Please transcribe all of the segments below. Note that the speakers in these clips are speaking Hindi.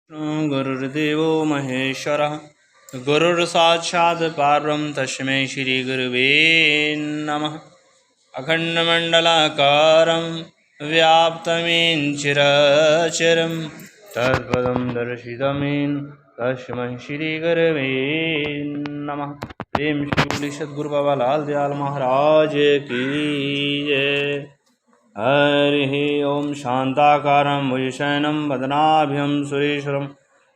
गुरुर्देवो महेश्वरः गुरुर्साक्षात् परब्रह्म तस्मै श्रीगुरुवे नमः। अखण्डमण्डलाकारं व्याप्तं चराचरं तत्पदं दर्शितं तस्मै श्रीगुरुवे नमः। प्रेम श्री बोली सद्गुरु बाबा लाल दयाल महाराज की जय। हरिः ओम। शान्ताकारं भुजशयनं वदनाभ्यं सुरेश्वरं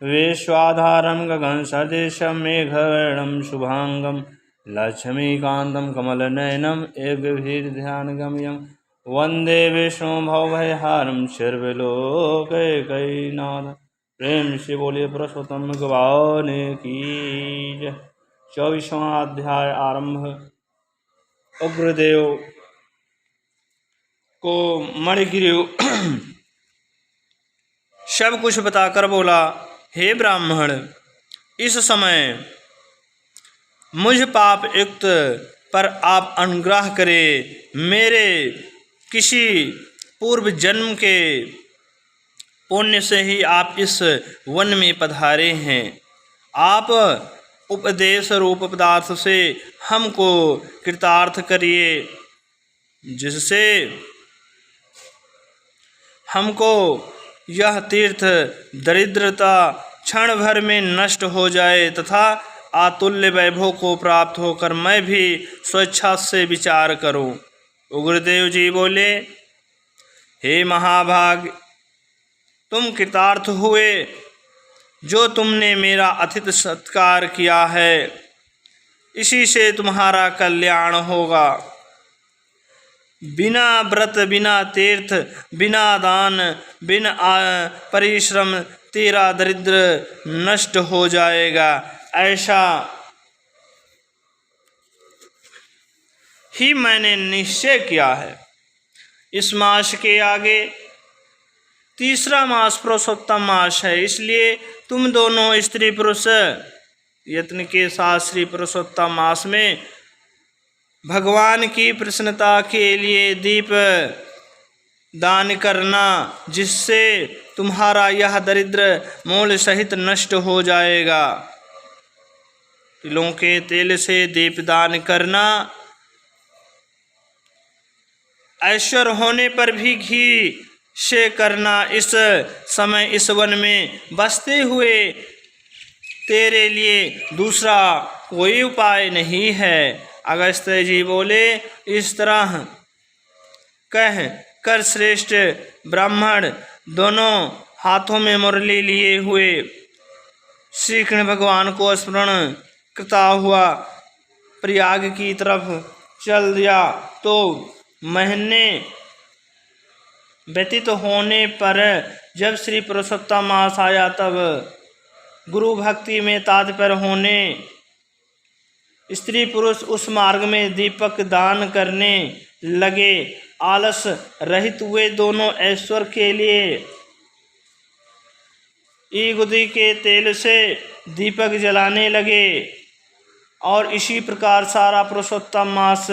विश्वाधारं गगनसदृशं मेघवर्णं शुभांगं लक्ष्मीकान्तं कमलनयनं एकभिर्ध्यानगम्यं वन्दे विष्णुं भवभयहारं सर्वलोकैकनाथं। प्रेम से बोलिए पुरुषोत्तम भगवान की जय। 24वां अध्याय आरंभ। उग्रदेव को मणिगिरि सब कुछ बताकर बोला, हे ब्राह्मण, इस समय मुझ पाप युक्त पर आप अनुग्रह करें। मेरे किसी पूर्व जन्म के पुण्य से ही आप इस वन में पधारे हैं। आप उपदेश रूप पदार्थ से हमको कृतार्थ करिए, जिससे हमको यह तीर्थ दरिद्रता क्षण भर में नष्ट हो जाए तथा अतुल्य वैभव को प्राप्त होकर मैं भी स्वेच्छा से विचार करूं। उग्रदेव जी बोले, हे महाभाग, तुम कृतार्थ हुए। जो तुमने मेरा अतिथि सत्कार किया है, इसी से तुम्हारा कल्याण होगा। बिना व्रत, बिना तीर्थ, बिना दान, बिना परिश्रम तेरा दरिद्र नष्ट हो जाएगा, ऐसा ही मैंने निश्चय किया है। इस मास के आगे तीसरा मास पुरुषोत्तम मास है, इसलिए तुम दोनों स्त्री पुरुष यत्न के साथ श्री पुरुषोत्तम मास में भगवान की प्रसन्नता के लिए दीप दान करना, जिससे तुम्हारा यह दरिद्र मूल सहित नष्ट हो जाएगा। तिलों के तेल से दीप दान करना, ऐश्वर्य होने पर भी घी से करना। इस समय इस वन में बसते हुए तेरे लिए दूसरा कोई उपाय नहीं है। अगस्त जी बोले, इस तरह कह कर श्रेष्ठ ब्राह्मण दोनों हाथों में मुरली लिए हुए श्री कृष्ण भगवान को स्मरण करता हुआ प्रयाग की तरफ चल दिया। तो महीने व्यतीत होने पर जब श्री पुरुषोत्तम मास आया, तब गुरु भक्ति में तात्पर्य होने स्त्री पुरुष उस मार्ग में दीपक दान करने लगे। आलस रहित हुए दोनों ऐश्वर्य के लिए ईगुदी के तेल से दीपक जलाने लगे और इसी प्रकार सारा पुरुषोत्तम मास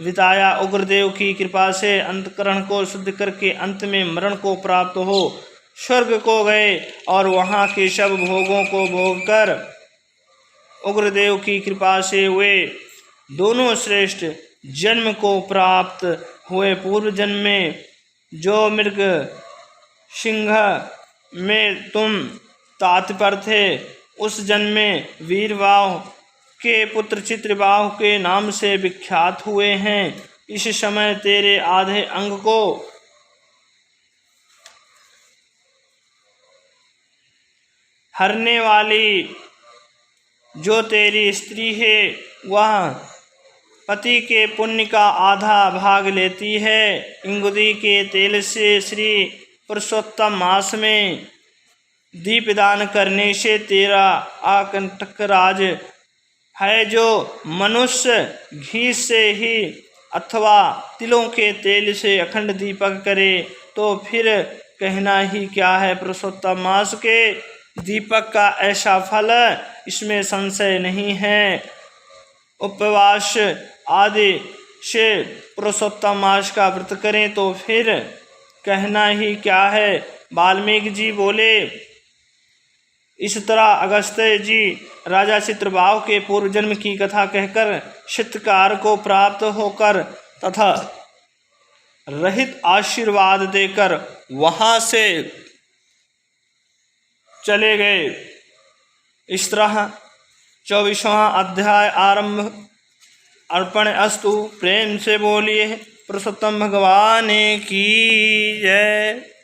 बिताया। उग्रदेव की कृपा से अंतकरण को शुद्ध करके अंत में मरण को प्राप्त हो स्वर्ग को गए और वहाँ के सब भोगों को भोग कर उग्रदेव की कृपा से वे दोनों श्रेष्ठ जन्म को प्राप्त हुए। पूर्व जन्म में जो मृग सिंह में तुम तात्पर्य थे, उस जन्म में वीरबाहु के पुत्र चित्रबाहु के नाम से विख्यात हुए हैं। इस समय तेरे आधे अंग को हरने वाली जो तेरी स्त्री है, वह पति के पुण्य का आधा भाग लेती है। इंगुदी के तेल से श्री पुरुषोत्तम मास में दीपदान करने से तेरा आकंटक राज है। जो मनुष्य घी से ही अथवा तिलों के तेल से अखंड दीपक करे, तो फिर कहना ही क्या है। पुरुषोत्तम मास के दीपक का ऐसा फल, इसमें संशय नहीं है। उपवास आदि से पुरुषोत्तम मास का व्रत करें तो फिर कहना ही क्या है। वाल्मीकि जी बोले, इस तरह अगस्त्य जी राजा चित्रभाव के पूर्व जन्म की कथा कहकर चित्रकार को प्राप्त होकर तथा रहित आशीर्वाद देकर वहां से चले गए। इस तरह 24वां अध्याय आरंभ। अर्पण अस्तु। प्रेम से बोलिए पुरुषोत्तम भगवान की जय।